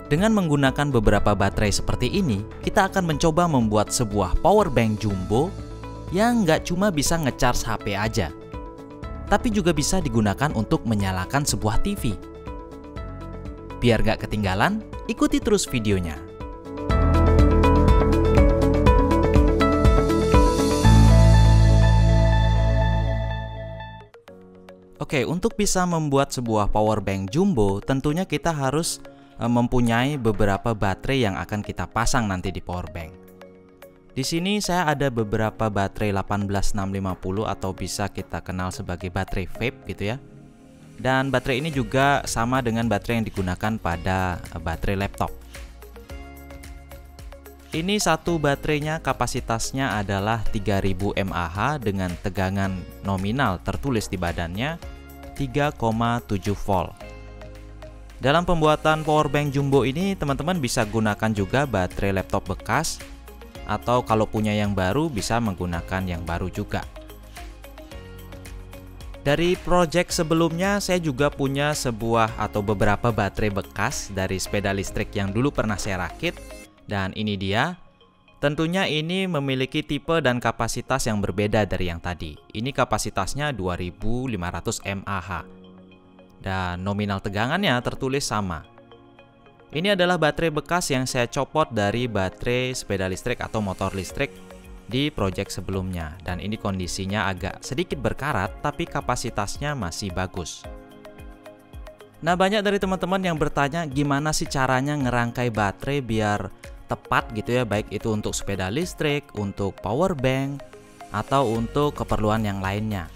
Dengan menggunakan beberapa baterai seperti ini, kita akan mencoba membuat sebuah power bank jumbo yang nggak cuma bisa ngecharge HP aja, tapi juga bisa digunakan untuk menyalakan sebuah TV. Biar nggak ketinggalan, ikuti terus videonya. Oke, untuk bisa membuat sebuah power bank jumbo, tentunya kita harus mempunyai beberapa baterai yang akan kita pasang nanti di power bank. Di sini saya ada beberapa baterai 18650 atau bisa kita kenal sebagai baterai vape gitu ya. Dan baterai ini juga sama dengan baterai yang digunakan pada baterai laptop. Ini satu baterainya kapasitasnya adalah 3000 mAh dengan tegangan nominal tertulis di badannya 3,7 volt. Dalam pembuatan powerbank jumbo ini, teman-teman bisa gunakan juga baterai laptop bekas, atau kalau punya yang baru bisa menggunakan yang baru juga. Dari project sebelumnya, saya juga punya sebuah atau beberapa baterai bekas dari sepeda listrik yang dulu pernah saya rakit, dan ini dia. Tentunya ini memiliki tipe dan kapasitas yang berbeda dari yang tadi. Ini kapasitasnya 2500 mAh. Dan nominal tegangannya tertulis sama. Ini adalah baterai bekas yang saya copot dari baterai sepeda listrik atau motor listrik di project sebelumnya. Dan ini kondisinya agak sedikit berkarat, tapi kapasitasnya masih bagus. Nah, banyak dari teman-teman yang bertanya gimana sih caranya ngerangkai baterai biar tepat gitu ya, baik itu untuk sepeda listrik, untuk power bank, atau untuk keperluan yang lainnya.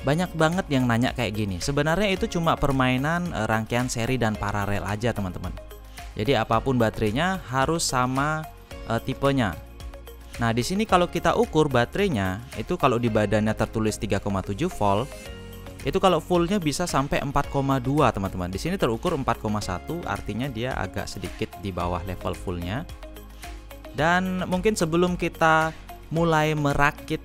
Banyak banget yang nanya kayak gini. Sebenarnya itu cuma permainan rangkaian seri dan paralel aja teman-teman. Jadi apapun baterainya harus sama tipenya. Nah, di sini kalau kita ukur baterainya, itu kalau di badannya tertulis 3,7 volt, itu kalau fullnya bisa sampai 4,2 teman-teman. Di sini terukur 4,1, artinya dia agak sedikit di bawah level fullnya. Dan mungkin sebelum kita mulai merakit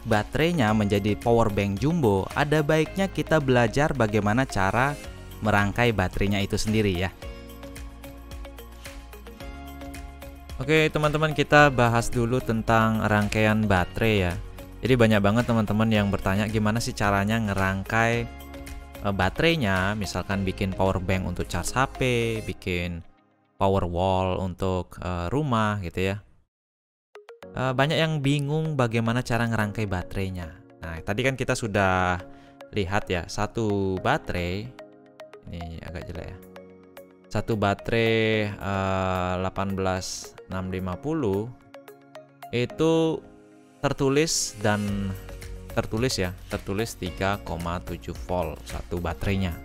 baterainya menjadi power bank jumbo, ada baiknya kita belajar bagaimana cara merangkai baterainya itu sendiri ya. Oke teman-teman, kita bahas dulu tentang rangkaian baterai ya. Jadi banyak banget teman-teman yang bertanya gimana sih caranya ngerangkai baterainya, misalkan bikin power bank untuk charge HP, bikin power wall untuk rumah gitu ya. Banyak yang bingung bagaimana cara ngerangkai baterainya. Nah, tadi kan kita sudah lihat ya, satu baterai ini agak jelek ya. Satu baterai 18650 itu tertulis 3,7 volt satu baterainya.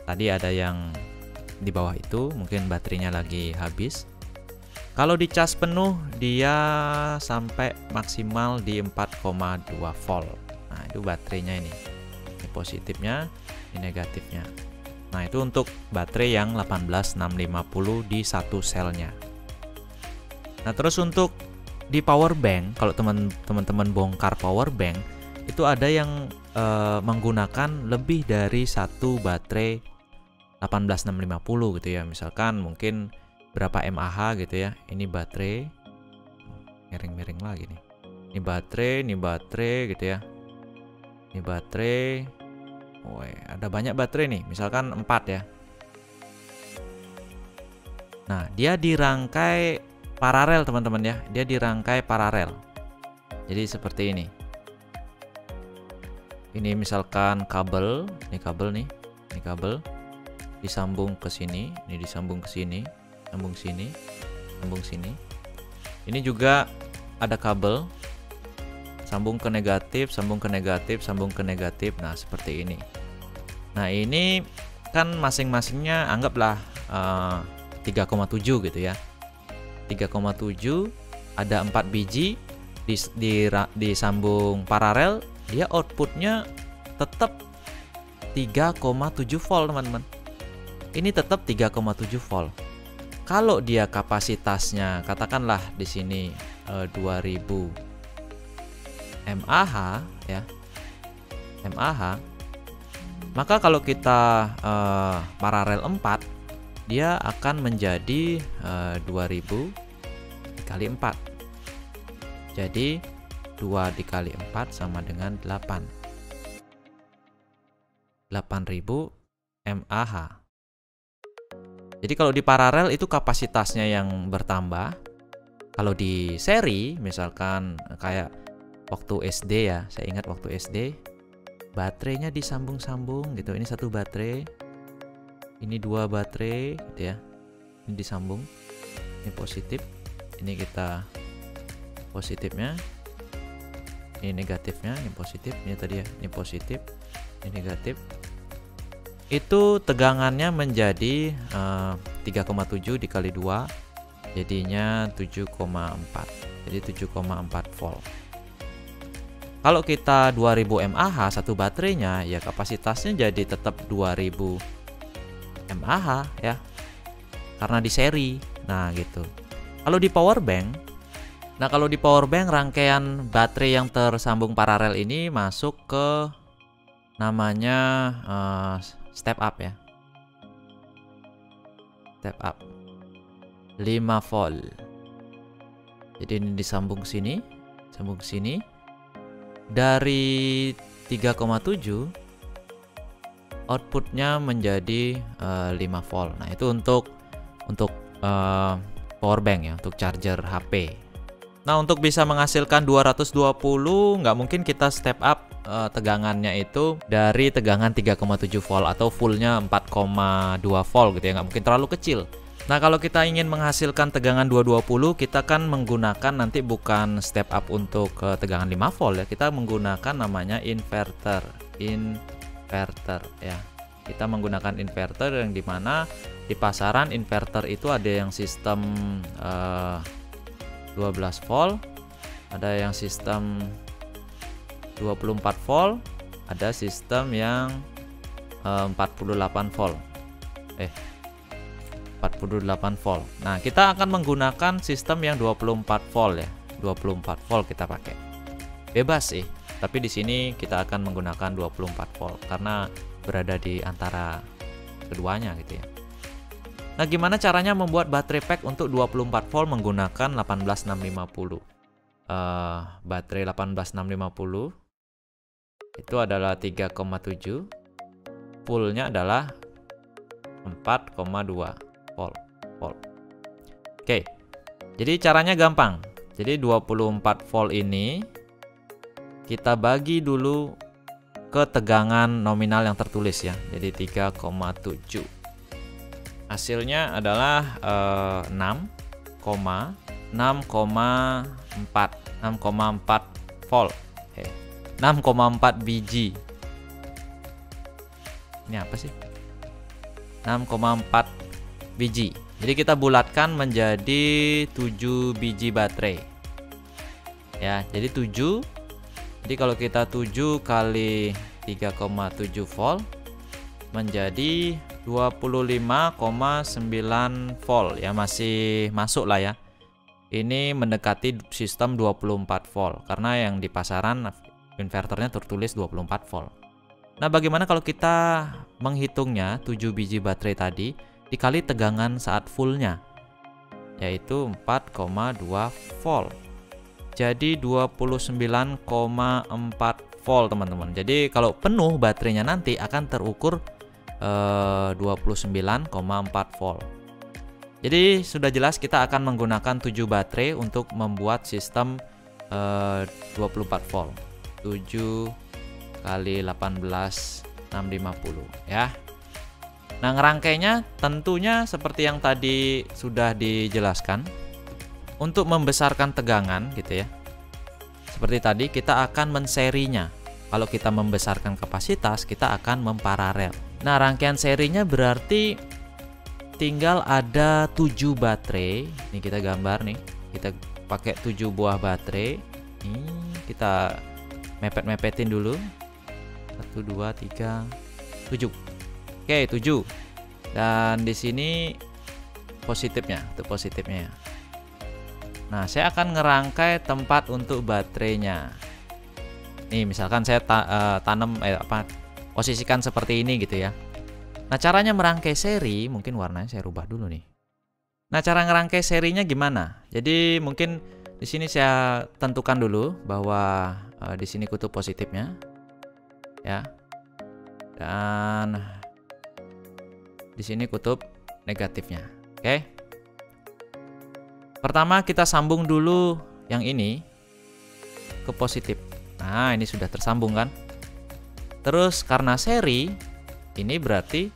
Tadi ada yang di bawah itu, mungkin baterainya lagi habis. Kalau dicas penuh dia sampai maksimal di 4,2 volt. Nah, itu baterainya ini. Ini positifnya, ini negatifnya. Nah, itu untuk baterai yang 18650 di satu selnya. Nah, terus untuk di power bank, kalau teman-teman bongkar power bank, itu ada yang menggunakan lebih dari satu baterai 18650 gitu ya. Misalkan mungkin berapa mAh gitu ya. Ini baterai, miring-miring lagi nih. Ini baterai gitu ya. Ini baterai. Ada banyak baterai nih, misalkan 4 ya. Nah, dia dirangkai paralel teman-teman ya. Dia dirangkai paralel. Jadi seperti ini. Ini misalkan kabel, ini kabel disambung ke sini, ini disambung ke sini, sambung sini, sambung sini. Ini juga ada kabel sambung ke negatif, sambung ke negatif, sambung ke negatif. Nah, seperti ini. Nah, ini kan masing-masingnya anggaplah 3,7 gitu ya. 3,7 ada 4 biji disambung paralel, dia outputnya tetap 3,7 volt teman-teman. Ini tetap 3,7 volt. Kalau dia kapasitasnya katakanlah di sini 2000 mAh ya, mAh, maka kalau kita paralel 4, dia akan menjadi 2000 dikali 4. Jadi 2 dikali 4 sama dengan 8. 8000 mAh. Jadi kalau di paralel itu kapasitasnya yang bertambah. Kalau di seri, misalkan kayak waktu SD ya, saya ingat waktu SD, baterainya disambung-sambung gitu. Ini satu baterai, ini dua baterai gitu ya. Ini disambung, ini positif, ini kita positifnya, ini negatifnya, ini positif, ini tadi ya, ini positif, ini negatif. Itu tegangannya menjadi 3,7 dikali 2, jadinya 7,4. Jadi 7,4 volt. Kalau kita 2000 mAh satu baterainya, ya kapasitasnya jadi tetap 2000 mAh ya. Karena di seri. Nah, gitu. Kalau di power bank, rangkaian baterai yang tersambung paralel ini masuk ke namanya step up ya. Step up 5 volt. Jadi ini disambung sini, sambung sini. Dari 3,7 outputnya menjadi 5 volt. Nah, itu untuk power bank ya, untuk charger HP. Nah, untuk bisa menghasilkan 220 nggak mungkin kita step up tegangannya itu dari tegangan 3,7 volt atau fullnya 4,2 volt gitu ya, nggak mungkin terlalu kecil. Nah, kalau kita ingin menghasilkan tegangan 220, kita kan menggunakan nanti bukan step up untuk tegangan 5 volt ya, kita menggunakan namanya inverter ya. Kita menggunakan inverter yang dimana di pasaran inverter itu ada yang sistem 12 volt, ada yang sistem 24 volt, ada sistem yang 48 volt. 48 volt. Nah, kita akan menggunakan sistem yang 24 volt ya. 24 volt kita pakai. Bebas sih, tapi di sini kita akan menggunakan 24 volt karena berada di antara keduanya gitu ya. Nah, gimana caranya membuat baterai pack untuk 24 volt menggunakan 18650? Baterai 18650 itu adalah 3,7, fullnya adalah 4,2 volt. Oke, jadi caranya gampang. Jadi 24 volt ini kita bagi dulu ke tegangan nominal yang tertulis ya. Jadi 3,7. Hasilnya adalah 6,4 volt. 6,4 biji. Ini apa sih? 6,4 biji. Jadi kita bulatkan menjadi 7 biji baterai. Ya, jadi 7. Jadi kalau kita 7 kali 3,7 volt menjadi 25,9 volt ya, masih masuk lah ya. Ini mendekati sistem 24 volt karena yang di pasaran inverternya tertulis 24 volt. Nah, bagaimana kalau kita menghitungnya 7 biji baterai tadi dikali tegangan saat fullnya, yaitu 4,2 volt. Jadi 29,4 volt teman-teman. Jadi kalau penuh baterainya nanti akan terukur 29,4 volt. Jadi sudah jelas kita akan menggunakan 7 baterai untuk membuat sistem 24 volt. 7 kali 18,650 ya. Nah, ngerangkainya tentunya seperti yang tadi sudah dijelaskan. Untuk membesarkan tegangan gitu ya. Seperti tadi kita akan menserinya. Kalau kita membesarkan kapasitas, kita akan memparalel. Nah, rangkaian serinya berarti tinggal ada 7 baterai. Ini kita gambar nih. Kita pakai 7 buah baterai. Ini kita mepet-mepetin dulu. 1 2 3 7. Oke, 7. Dan di sini positifnya, itu positifnya. Nah, saya akan ngerangkai tempat untuk baterainya. Nih, misalkan saya tanam posisikan seperti ini gitu ya. Nah, caranya merangkai seri, mungkin warnanya saya rubah dulu nih. Nah, cara ngerangkai serinya gimana? Jadi mungkin di sini saya tentukan dulu bahwa di sini kutub positifnya, ya, dan di sini kutub negatifnya. Oke. Pertama kita sambung dulu yang ini ke positif. Nah, ini sudah tersambung kan? Terus karena seri, ini berarti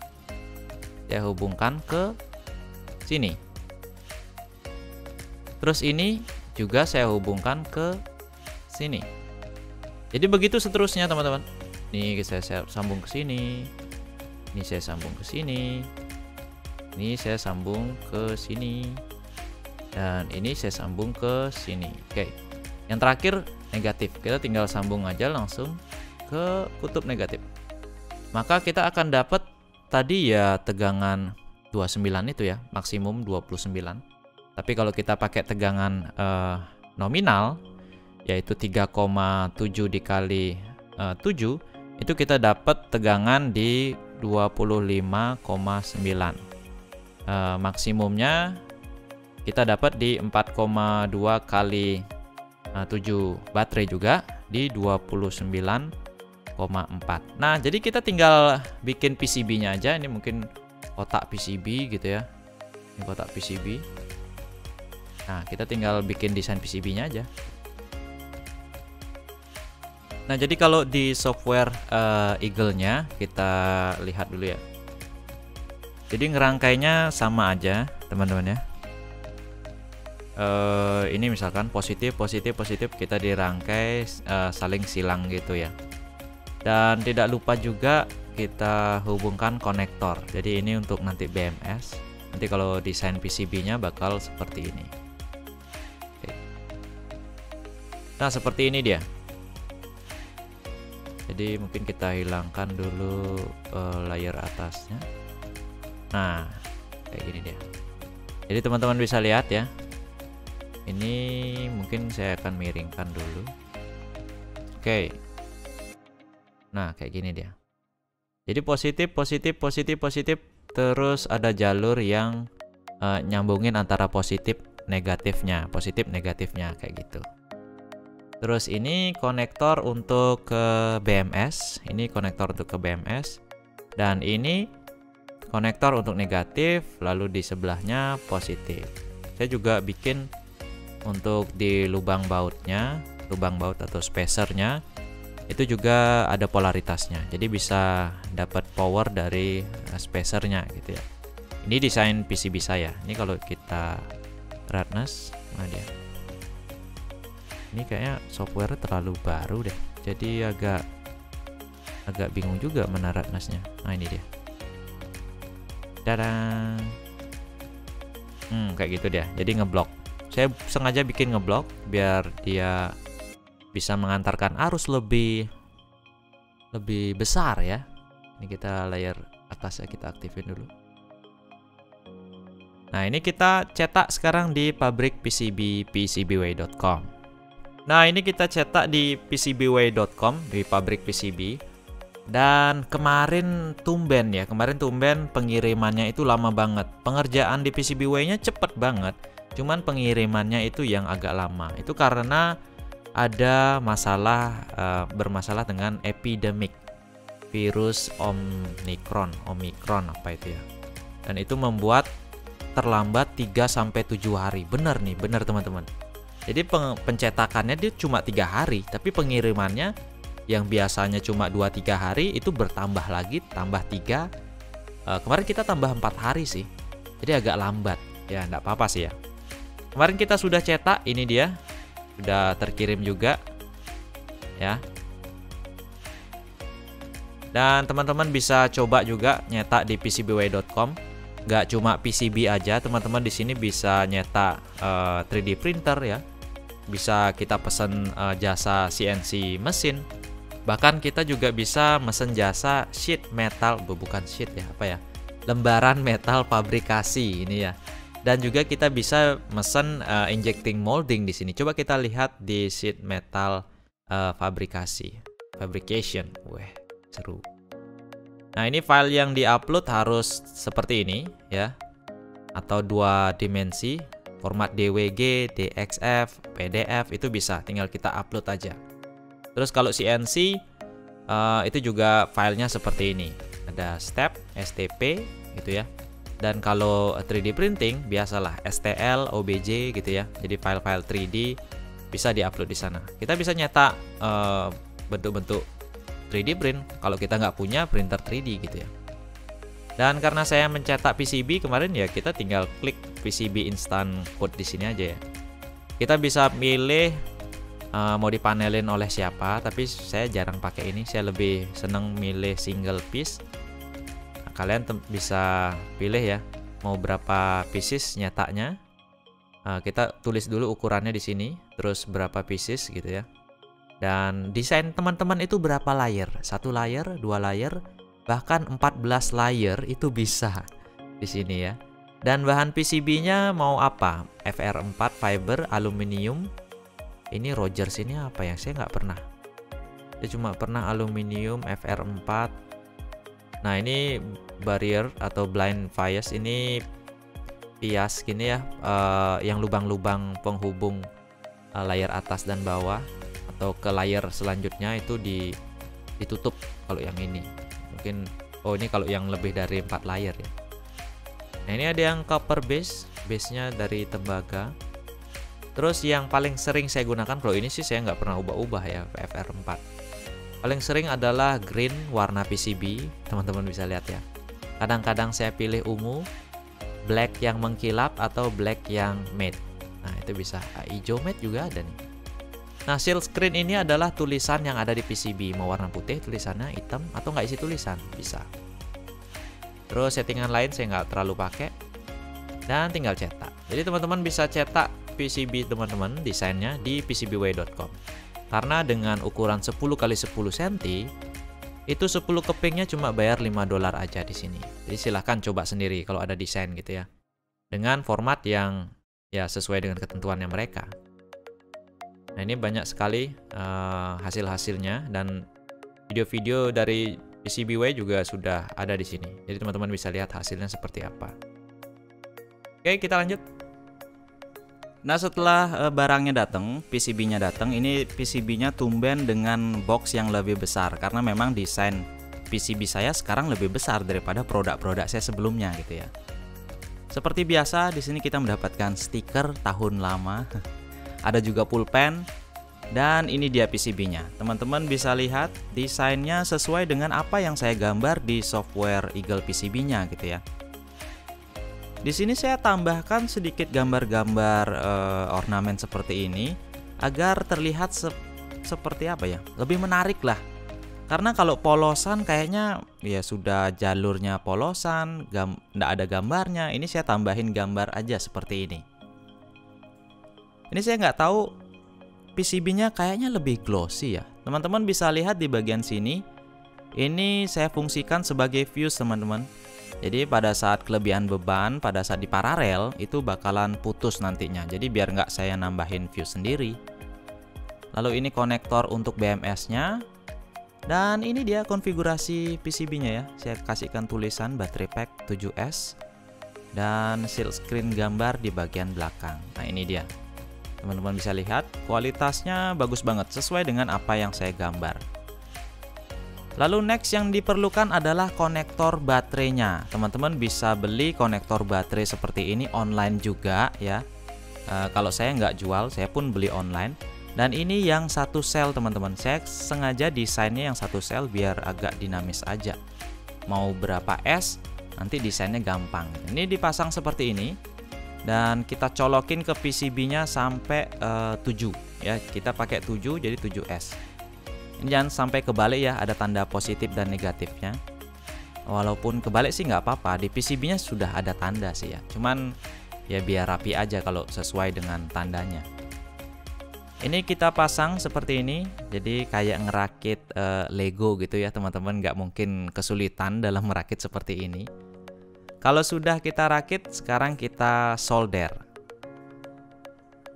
saya hubungkan ke sini. Terus ini juga saya hubungkan ke sini. Jadi begitu seterusnya, teman-teman. Ini saya sambung ke sini. Ini saya sambung ke sini. Ini saya sambung ke sini. Dan ini saya sambung ke sini. Oke. Yang terakhir negatif. Kita tinggal sambung aja langsung ke kutub negatif. Maka kita akan dapat tadi ya tegangan 29 itu ya, maksimum 29. Tapi kalau kita pakai tegangan nominal, yaitu 3,7 dikali 7, itu kita dapat tegangan di 25,9. Maksimumnya kita dapat di 4,2 kali 7 baterai juga di 29,4. Nah, jadi kita tinggal bikin PCB-nya aja. Ini mungkin kotak PCB gitu ya. Ini kotak PCB. Nah, kita tinggal bikin desain PCB-nya aja. Nah, jadi kalau di software Eagle-nya kita lihat dulu ya. Jadi ngerangkainya sama aja, teman-teman ya. Ini misalkan positif, positif, positif, kita dirangkai saling silang gitu ya. Dan tidak lupa juga kita hubungkan konektor. Jadi ini untuk nanti BMS. Nanti kalau desain PCB-nya bakal seperti ini. Nah, seperti ini dia. Jadi mungkin kita hilangkan dulu layer atasnya. Nah, kayak gini dia. Jadi teman-teman bisa lihat ya. Ini mungkin saya akan miringkan dulu. Oke. Nah, kayak gini dia. Jadi positif, positif, positif, positif. Terus ada jalur yang nyambungin antara positif negatifnya, positif negatifnya kayak gitu. Terus ini konektor untuk ke BMS, ini konektor untuk ke BMS, dan ini konektor untuk negatif, lalu di sebelahnya positif. Saya juga bikin untuk di lubang bautnya, lubang baut atau spacernya, itu juga ada polaritasnya. Jadi bisa dapat power dari spacernya gitu ya. Ini desain PCB saya. Ini kalau kita redness, mana dia? Ini kayaknya software terlalu baru deh, jadi agak bingung juga mana redness-nya. Nah, ini dia. Dadah. Kayak gitu dia. Jadi ngeblok. Saya sengaja bikin ngeblok biar dia bisa mengantarkan arus lebih besar ya. Ini kita layer atasnya kita aktifin dulu. Nah, ini kita cetak sekarang di pabrik PCB PCBWay.com. Nah, ini kita cetak di PCBWay.com, di pabrik PCB. Dan kemarin tumben pengirimannya itu lama banget. Pengerjaan di PCBWay-nya cepet banget, cuman pengirimannya itu yang agak lama. Itu karena ada bermasalah dengan epidemik virus Omicron apa itu ya. Dan itu membuat terlambat 3-7 hari. Bener teman-teman. Jadi pencetakannya dia cuma 3 hari, tapi pengirimannya yang biasanya cuma 2-3 hari itu bertambah lagi, tambah 3. Kemarin kita tambah 4 hari sih. Jadi agak lambat. Ya, enggak apa-apa sih ya. Kemarin kita sudah cetak, ini dia. Sudah terkirim juga. Ya. Dan teman-teman bisa coba juga nyetak di PCBWay.com. Nggak cuma PCB aja, teman-teman di sini bisa nyetak 3D printer ya. Bisa kita pesan jasa CNC mesin. Bahkan kita juga bisa mesen jasa sheet metal, bukan sheet ya, apa ya? Lembaran metal fabrikasi ini ya. Dan juga kita bisa mesen injecting molding di sini. Coba kita lihat di sheet metal fabrication. Weh, seru. Nah, ini file yang diupload harus seperti ini ya, atau 2 dimensi, format DWG, DXF, PDF itu bisa, tinggal kita upload aja. Terus kalau CNC itu juga filenya seperti ini, ada step, STP gitu ya. Dan kalau 3D printing biasalah STL, OBJ gitu ya. Jadi file-file 3D bisa diupload di sana. Kita bisa nyetak bentuk-bentuk 3D print kalau kita nggak punya printer 3D gitu ya. Dan karena saya mencetak PCB kemarin ya, kita tinggal klik PCB instant code di sini aja ya. Kita bisa milih mau dipanelin oleh siapa, tapi saya jarang pakai ini. Saya lebih seneng milih single piece. Kalian bisa pilih ya mau berapa pieces nyetaknya. Kita tulis dulu ukurannya di sini, terus berapa pieces gitu ya. Dan desain teman-teman itu berapa layer? 1 layer, 2 layer, bahkan 14 layer itu bisa di sini ya. Dan bahan PCB-nya mau apa? FR4 fiber aluminium. Ini Rogers ini apa ya? Saya nggak pernah. Saya cuma pernah aluminium FR4. Nah, ini barrier atau blind bias, ini pias gini ya, yang lubang-lubang penghubung layer atas dan bawah, atau ke layer selanjutnya itu ditutup kalau yang ini. Mungkin ini kalau yang lebih dari 4 layer ya. Nah, ini ada yang copper base-nya dari tembaga. Terus yang paling sering saya gunakan, kalau ini sih saya nggak pernah ubah-ubah ya, FR4. Paling sering adalah green warna PCB, teman-teman bisa lihat ya. Kadang-kadang saya pilih ungu, black yang mengkilap, atau black yang matte. Nah, itu bisa. Hijau matte juga ada nih. Nah, seal screen ini adalah tulisan yang ada di PCB. Mau warna putih tulisannya, hitam, atau nggak isi tulisan, bisa. Terus settingan lain saya nggak terlalu pakai. Dan tinggal cetak. Jadi teman-teman bisa cetak PCB teman-teman, desainnya di PCBWay.com. Karena dengan ukuran 10 x 10 cm, itu 10 kepingnya cuma bayar $5 aja di sini. Jadi silahkan coba sendiri kalau ada desain gitu ya. Dengan format yang ya sesuai dengan ketentuannya mereka. Nah, ini banyak sekali hasil-hasilnya, dan video-video dari PCBWay juga sudah ada di sini. Jadi teman-teman bisa lihat hasilnya seperti apa. Oke, kita lanjut. Nah, setelah barangnya datang, PCB-nya datang, ini PCB-nya tumben dengan box yang lebih besar karena memang desain PCB saya sekarang lebih besar daripada produk-produk saya sebelumnya gitu ya. Seperti biasa, di sini kita mendapatkan stiker tahun lama. Ada juga pulpen, dan ini dia PCB-nya. Teman-teman bisa lihat desainnya sesuai dengan apa yang saya gambar di software Eagle PCB-nya gitu ya. Di sini saya tambahkan sedikit gambar-gambar ornamen seperti ini agar terlihat seperti apa ya, lebih menarik lah. Karena kalau polosan kayaknya ya sudah jalurnya polosan, nggak ada gambarnya. Ini saya tambahin gambar aja seperti ini. Ini saya nggak tahu, PCB-nya kayaknya lebih glossy ya. Teman-teman bisa lihat di bagian sini. Ini saya fungsikan sebagai fuse teman-teman. Jadi pada saat kelebihan beban, pada saat di paralel itu bakalan putus nantinya. Jadi biar nggak saya nambahin fuse sendiri. Lalu ini konektor untuk BMS-nya. Dan ini dia konfigurasi PCB-nya ya. Saya kasihkan tulisan baterai pack 7S. Dan seal screen gambar di bagian belakang. Nah, ini dia. Teman-teman bisa lihat kualitasnya bagus banget sesuai dengan apa yang saya gambar. Lalu next yang diperlukan adalah konektor baterainya. Teman-teman bisa beli konektor baterai seperti ini online juga ya. Kalau saya nggak jual, saya pun beli online. Dan ini yang satu sel teman-teman. Saya sengaja desainnya yang satu sel biar agak dinamis aja. Mau berapa S, nanti desainnya gampang. Ini dipasang seperti ini. Dan kita colokin ke PCB-nya sampai 7 ya. Kita pakai 7 jadi 7S. Jangan sampai kebalik ya, ada tanda positif dan negatifnya. Walaupun kebalik sih nggak apa-apa, di PCB-nya sudah ada tanda sih ya. Cuman ya biar rapi aja kalau sesuai dengan tandanya. Ini kita pasang seperti ini, jadi kayak ngerakit Lego gitu ya teman-teman. Nggak mungkin kesulitan dalam merakit seperti ini. Kalau sudah kita rakit, sekarang kita solder.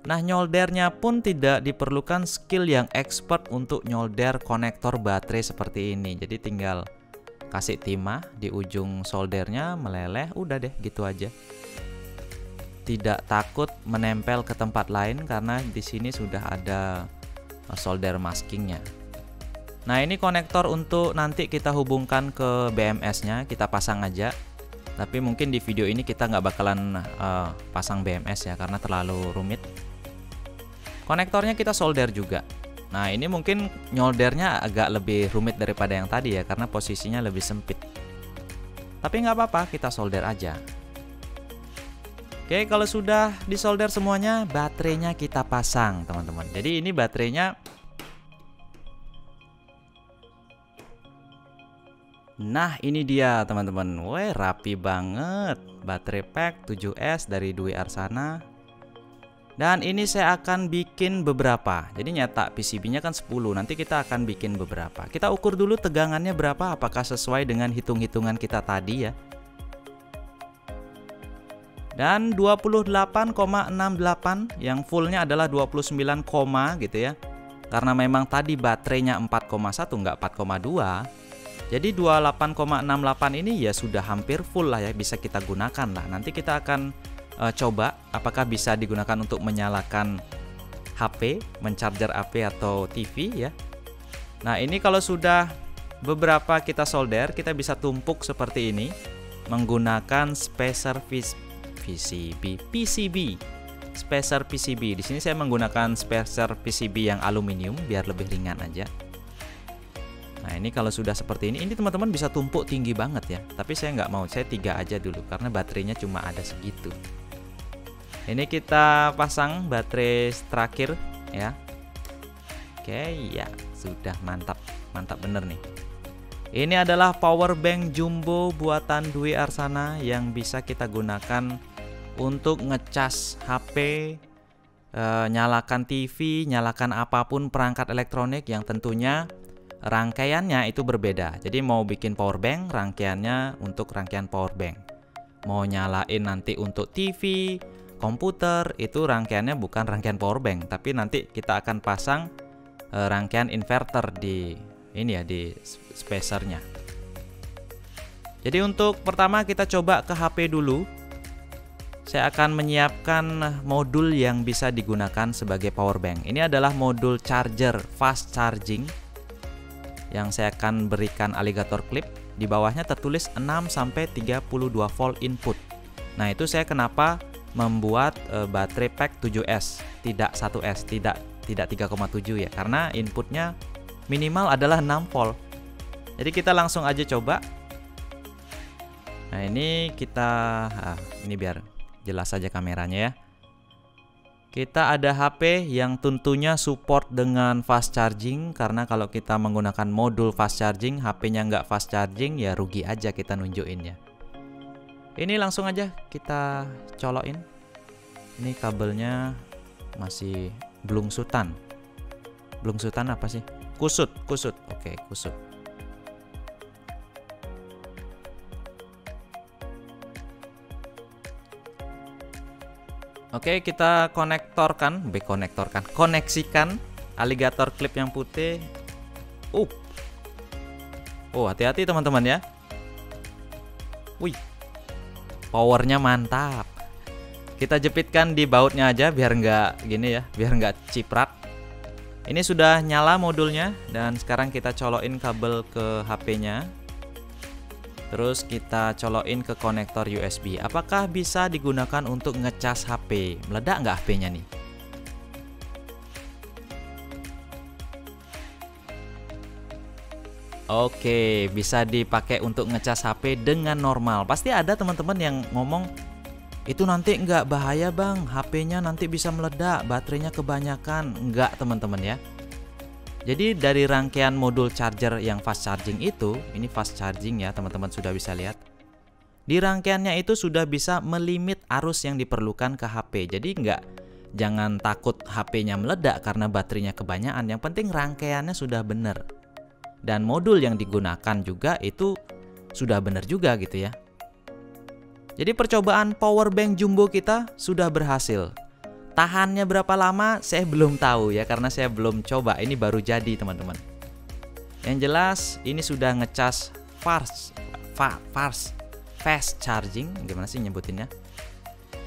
Nah, nyoldernya pun tidak diperlukan skill yang expert untuk nyolder konektor baterai seperti ini. Jadi tinggal kasih timah di ujung soldernya, meleleh, udah deh gitu aja. Tidak takut menempel ke tempat lain karena di sini sudah ada solder maskingnya. Nah, ini konektor untuk nanti kita hubungkan ke BMS-nya, kita pasang aja. Tapi mungkin di video ini kita nggak bakalan pasang BMS ya, karena terlalu rumit. Konektornya kita solder juga. Nah, ini mungkin nyoldernya agak lebih rumit daripada yang tadi ya, karena posisinya lebih sempit. Tapi nggak apa-apa, kita solder aja. Oke, kalau sudah disolder semuanya, baterainya kita pasang, teman-teman. Jadi ini baterainya. Nah, ini dia, teman-teman. Wih, rapi banget. Baterai pack 7S dari Dwi Arsana. Dan ini saya akan bikin beberapa. Jadi nyetak PCB-nya kan 10. Nanti kita akan bikin beberapa. Kita ukur dulu tegangannya berapa, apakah sesuai dengan hitung-hitungan kita tadi ya. Dan 28,68 yang fullnya adalah 29, gitu ya. Karena memang tadi baterainya 4,1 nggak 4,2. Jadi 28,68 ini ya sudah hampir full lah ya, bisa kita gunakan lah. Nanti kita akan coba apakah bisa digunakan untuk menyalakan HP, mencharger HP atau TV ya. Nah, ini kalau sudah beberapa kita solder, kita bisa tumpuk seperti ini menggunakan spacer PCB. Spacer PCB. Di sini saya menggunakan spacer PCB yang aluminium biar lebih ringan aja. Nah, ini kalau sudah seperti ini teman-teman bisa tumpuk tinggi banget ya. Tapi saya nggak mau, saya 3 aja dulu karena baterainya cuma ada segitu. Ini kita pasang baterai terakhir ya. Oke, ya sudah, mantap bener nih. Ini adalah power bank jumbo buatan Dwi Arsana yang bisa kita gunakan untuk ngecas HP, nyalakan TV, nyalakan apapun perangkat elektronik yang tentunya rangkaiannya itu berbeda. Jadi mau bikin power bank, rangkaiannya untuk rangkaian power bank. Mau nyalain nanti untuk TV, komputer, itu rangkaiannya bukan rangkaian power bank, tapi nanti kita akan pasang rangkaian inverter di ini ya, di spacernya. Jadi untuk pertama kita coba ke HP dulu. Saya akan menyiapkan modul yang bisa digunakan sebagai power bank. Ini adalah modul charger fast charging yang saya akan berikan alligator clip. Di bawahnya tertulis 6-32 volt input. Nah, itu saya kenapa membuat baterai pack 7S, tidak 1S, tidak 3,7 ya, karena inputnya minimal adalah 6 volt. Jadi kita langsung aja coba. Nah, ini kita ini biar jelas saja kameranya ya. Kita ada HP yang tentunya support dengan fast charging, karena kalau kita menggunakan modul fast charging, HP-nya nggak fast charging ya rugi aja kita nunjukinnya. Ini langsung aja kita colokin. Ini kabelnya masih belungsutan. Belungsutan apa sih? Kusut. Oke, kusut. Oke, kita koneksikan alligator clip yang putih. Hati-hati teman-teman ya. Wih, powernya mantap. Kita jepitkan di bautnya aja biar nggak gini ya, biar nggak ciprat. Ini sudah nyala modulnya dan sekarang kita colokin kabel ke HP-nya. Terus kita colokin ke konektor USB. Apakah bisa digunakan untuk ngecas HP? Meledak nggak HP-nya nih? Oke, bisa dipakai untuk ngecas HP dengan normal. Pasti ada teman-teman yang ngomong, itu nanti nggak bahaya bang, HP-nya nanti bisa meledak, baterainya kebanyakan. Nggak teman-teman ya. Jadi dari rangkaian modul charger yang fast charging itu, ini fast charging ya teman-teman sudah bisa lihat. Di rangkaiannya itu sudah bisa melimit arus yang diperlukan ke HP. Jadi jangan takut HP-nya meledak karena baterainya kebanyakan. Yang penting rangkaiannya sudah benar. Dan modul yang digunakan juga itu sudah benar juga gitu ya. Jadi percobaan power bank jumbo kita sudah berhasil. Tahannya berapa lama saya belum tahu ya, karena saya belum coba, ini baru jadi teman-teman. Yang jelas ini sudah ngecas fast charging. Gimana sih nyebutinnya?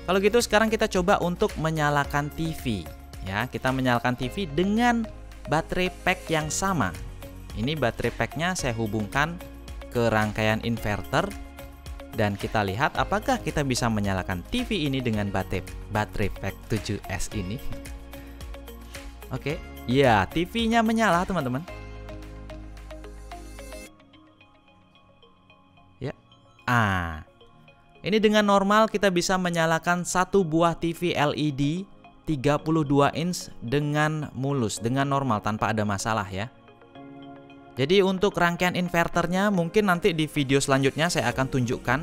Kalau gitu sekarang kita coba untuk menyalakan TV. Ya, kita menyalakan TV dengan baterai pack yang sama. Ini baterai packnya saya hubungkan ke rangkaian inverter. Dan kita lihat apakah kita bisa menyalakan TV ini dengan baterai pack 7S ini. Oke, ya TV-nya menyala teman-teman. Ya, ini dengan normal kita bisa menyalakan satu buah TV LED 32 inch dengan mulus, dengan normal tanpa ada masalah ya. Jadi untuk rangkaian inverternya mungkin nanti di video selanjutnya saya akan tunjukkan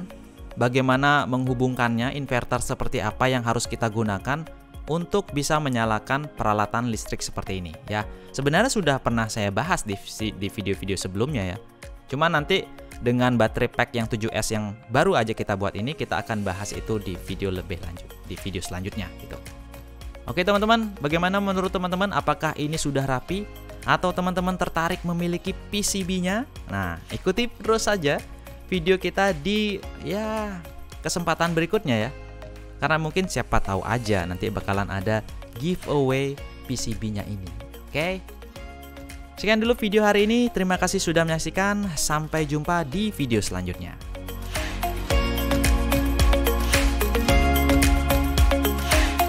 bagaimana menghubungkannya, inverter seperti apa yang harus kita gunakan untuk bisa menyalakan peralatan listrik seperti ini ya. Sebenarnya sudah pernah saya bahas di video-video sebelumnya ya. Cuma nanti dengan baterai pack yang 7S yang baru aja kita buat ini, kita akan bahas itu di video lebih lanjut, di video selanjutnya gitu. Oke teman-teman, bagaimana menurut teman-teman? Apakah ini sudah rapi? Atau teman-teman tertarik memiliki PCB-nya? Nah, ikuti terus saja video kita di kesempatan berikutnya ya. Karena mungkin siapa tahu aja nanti bakalan ada giveaway PCB-nya ini. Oke. Sekian dulu video hari ini. Terima kasih sudah menyaksikan. Sampai jumpa di video selanjutnya.